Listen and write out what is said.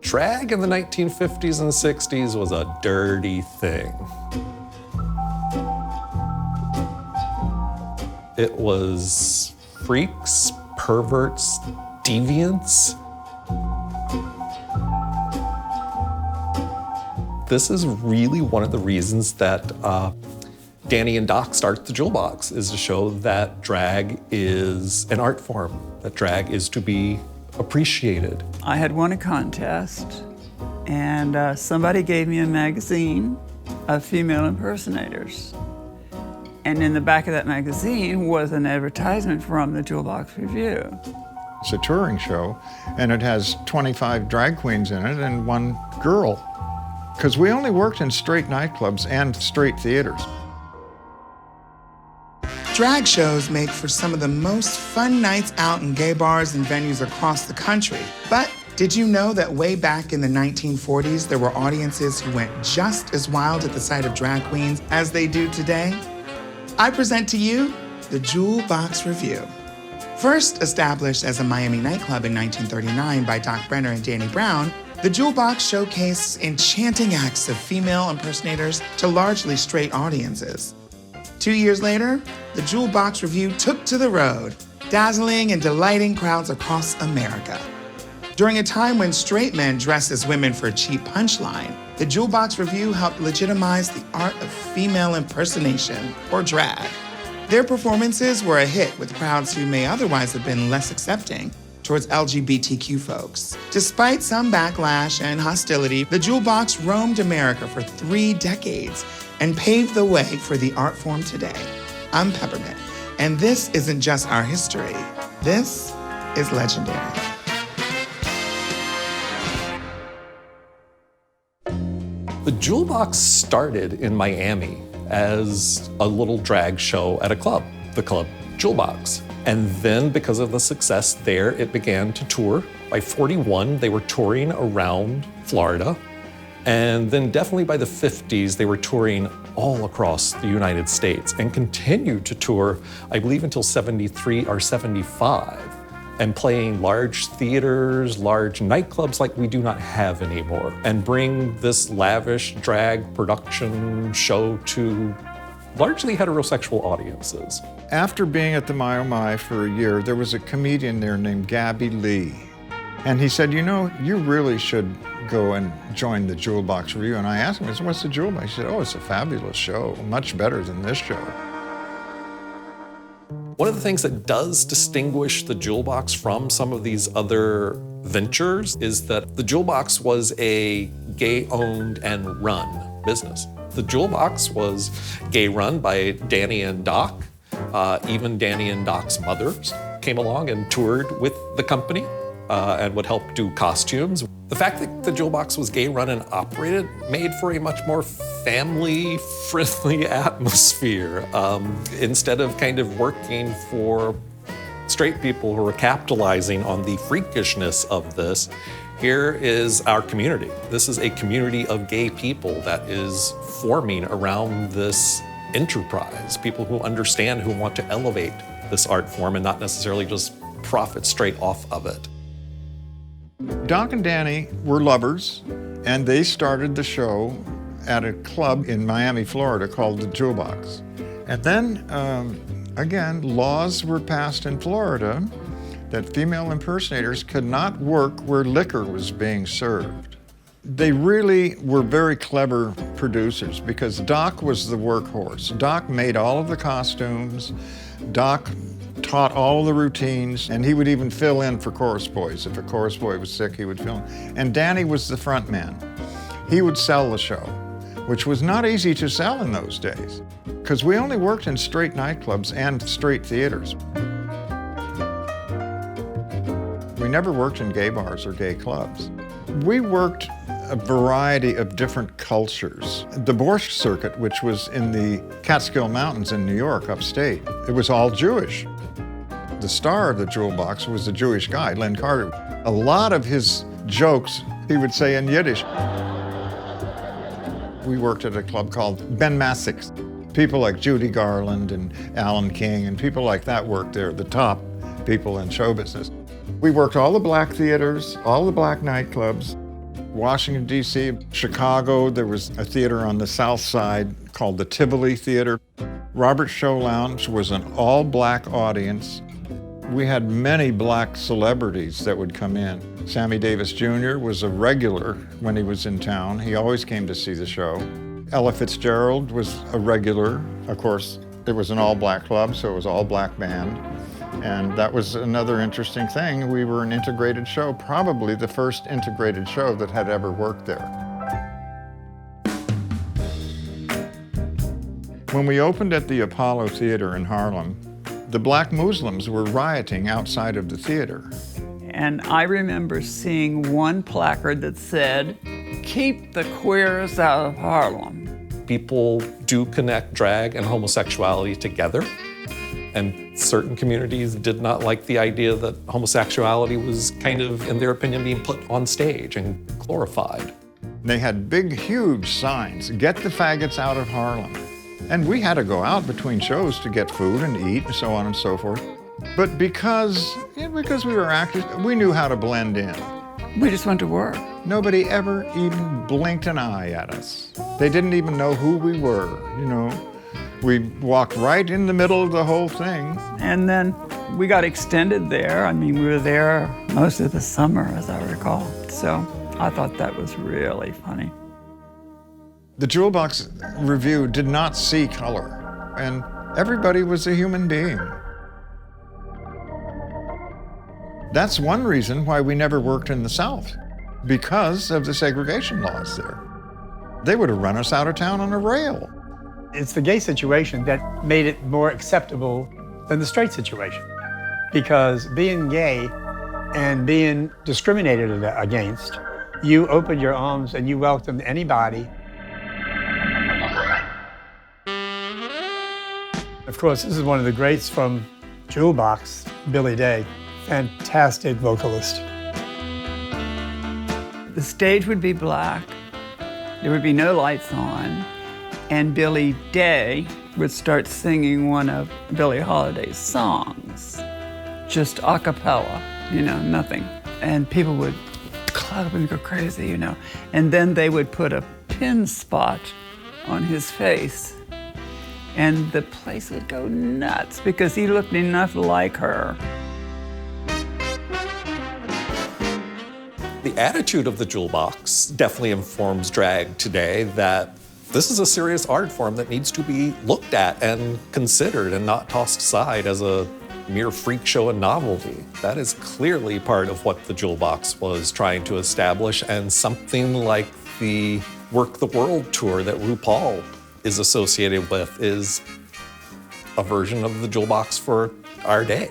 drag in the 1950s and 60s was a dirty thing. It was freaks, perverts, deviants. This is really one of the reasons that Danny and Doc start the Jewel Box, is to show that drag is an art form, that drag is to be appreciated. I had won a contest, and somebody gave me a magazine of female impersonators. And in the back of that magazine was an advertisement from the Jewel Box Revue. It's a touring show, and it has 25 drag queens in it and one girl. Because we only worked in straight nightclubs and straight theaters. Drag shows make for some of the most fun nights out in gay bars and venues across the country. But did you know that way back in the 1940s, there were audiences who went just as wild at the sight of drag queens as they do today? I present to you the Jewel Box Revue. First established as a Miami nightclub in 1939 by Doc Brenner and Danny Brown, the Jewel Box showcased enchanting acts of female impersonators to largely straight audiences. 2 years later, the Jewel Box Revue took to the road, dazzling and delighting crowds across America. During a time when straight men dressed as women for a cheap punchline, the Jewel Box Revue helped legitimize the art of female impersonation, or drag. Their performances were a hit with crowds who may otherwise have been less accepting towards LGBTQ folks. Despite some backlash and hostility, the Jewel Box roamed America for 3 decades and paved the way for the art form today. I'm Peppermint, and this isn't just our history. This is legendary. The Jewel Box started in Miami as a little drag show at a club, the club Jewel Box. And then because of the success there, it began to tour. By 41, they were touring around Florida. And then definitely by the 50s, they were touring all across the United States and continued to tour, I believe, until 73 or 75, and playing large theaters, large nightclubs like we do not have anymore, and bring this lavish drag production show to largely heterosexual audiences. After being at the My for a year, there was a comedian there named Gabby Lee. And he said, you know, you really should go and join the Jewel Box Revue. And I asked him, I said, what's the Jewel Box? He said, oh, it's a fabulous show, much better than this show. One of the things that does distinguish the Jewel Box from some of these other ventures is that the Jewel Box was a gay-owned and run business. The Jewel Box was gay-run by Danny and Doc. Even Danny and Doc's mothers came along and toured with the company and would help do costumes. The fact that the Jewel Box was gay-run and operated made for a much more family-friendly atmosphere. Instead of kind of working for straight people who are capitalizing on the freakishness of this, here is our community. This is a community of gay people that is forming around this enterprise, people who understand, who want to elevate this art form and not necessarily just profit straight off of it. Doc and Danny were lovers, and they started the show at a club in Miami, Florida called the Jewel Box. And then, again, laws were passed in Florida that female impersonators could not work where liquor was being served. They really were very clever producers because Doc was the workhorse. Doc made all of the costumes. Doc taught all the routines, and he would even fill in for chorus boys. If a chorus boy was sick, he would fill in. And Danny was the front man. He would sell the show, which was not easy to sell in those days, because we only worked in straight nightclubs and straight theaters. We never worked in gay bars or gay clubs. We worked a variety of different cultures. The Borscht Circuit, which was in the Catskill Mountains in New York, upstate, it was all Jewish. The star of the Jewel Box was a Jewish guy, Lynn Carter. A lot of his jokes he would say in Yiddish. We worked at a club called Ben Masik's. People like Judy Garland and Alan King and people like that worked there, the top people in show business. We worked all the black theaters, all the black nightclubs. Washington, D.C., Chicago, there was a theater on the south side called the Tivoli Theater. Robert's Show Lounge was an all-black audience. We had many black celebrities that would come in. Sammy Davis Jr. was a regular when he was in town. He always came to see the show. Ella Fitzgerald was a regular. Of course, it was an all-black club, so it was all-black band. And that was another interesting thing. We were an integrated show, probably the first integrated show that had ever worked there. When we opened at the Apollo Theater in Harlem, the black Muslims were rioting outside of the theater. And I remember seeing one placard that said, "Keep the queers out of Harlem." People do connect drag and homosexuality together. And certain communities did not like the idea that homosexuality was kind of, in their opinion, being put on stage and glorified. They had big, huge signs, "Get the faggots out of Harlem." And we had to go out between shows to get food and eat and so on and so forth. But because we were actors, we knew how to blend in. We just went to work. Nobody ever even blinked an eye at us. They didn't even know who we were, you know. We walked right in the middle of the whole thing. And then we got extended there. I mean, we were there most of the summer, as I recall. So I thought that was really funny. The Jewel Box Revue did not see color, and everybody was a human being. That's one reason why we never worked in the South, because of the segregation laws there. They would have run us out of town on a rail. It's the gay situation that made it more acceptable than the straight situation. Because being gay and being discriminated against, you opened your arms and you welcomed anybody. Of course, this is one of the greats from Jewel Box, Billy Day. Fantastic vocalist. The stage would be black. There would be no lights on. And Billy Day would start singing one of Billie Holiday's songs, just a cappella, you know, nothing. And people would clap and go crazy, you know. And then they would put a pin spot on his face, and the place would go nuts because he looked enough like her. The attitude of the Jewel Box definitely informs drag today, that this is a serious art form that needs to be looked at and considered and not tossed aside as a mere freak show and novelty. That is clearly part of what the Jewel Box was trying to establish, and something like the Work the World tour that RuPaul is associated with is a version of the Jewel Box for our day.